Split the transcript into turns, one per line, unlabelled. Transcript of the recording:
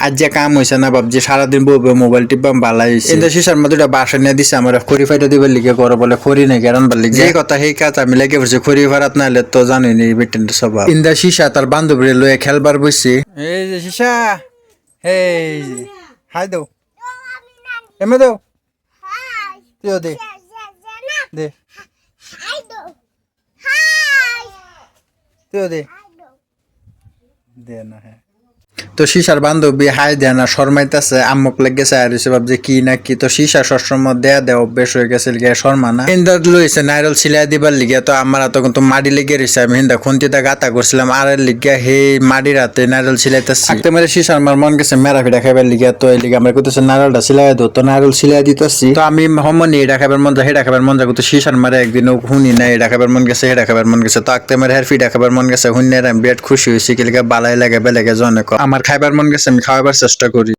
আজ যে কাম হয়েছে না ভাবছি সারাদিন বলবো মোবাইল টিপাম বালাই হয়েছে কিন্তু শিশার মধ্যে বাসা নিয়ে দিছে আমার খড়ি ফাইটা দিবার লিগে করে বলে খড়ি নেই কেন বললি যে কথা সেই কাজ আমি লেগে পড়ছি খড়ি ভাড়াত নাইলে তো জানোই নি বেটেন্ট স্বভাব ইন্দা শিশা তার বান্ধবী লয়ে খেলবার বসছি এই যে শিশা এই হাই দাও এমে দাও তুইও দে দে তুইও দে দে না হ্যাঁ তো শিশার বান্ধবী হাই দেয় না শর্মাইতেছে আম্মুক লেগেছে আর হচ্ছে ভাবছে কি না কি তো শিশা সবসময় দেয়া দেয় অভ্যেস হয়ে গেছে লিগে শর্মা না ইন্দার লইছে নাইরল সিলাই দিবার লিগে তো আমার তখন তো মাটি লেগে রয়েছে আমি হিন্দা খুন্তিতে গাতা করছিলাম আর লিগে হে মাটি রাতে নাইরল সিলাইতেছি থাকতে মারে শিশার আমার মন গেছে মেরা ফিটা খাইবার লিগে তো এই লিগে আমার করতেছে নাইরলটা সিলাই দো তো নাইরল সিলাই দিতেছি তো আমি হমনি এটা খাইবার মন যায় হেটা খাইবার মন যায় তো শিশার মারে একদিনও শুনি না এটা খাইবার মন গেছে হেটা খাইবার মন গেছে তো আঁকতে মারে হের ফিটা খাইবার মন গেছে শুনি আমি বিরাট খুশি হয়েছি কি লিগে বালাই লাগে বেলেগে জনে আমার খাইবার মন গেছে আমি খাওয়াবার চেষ্টা করি।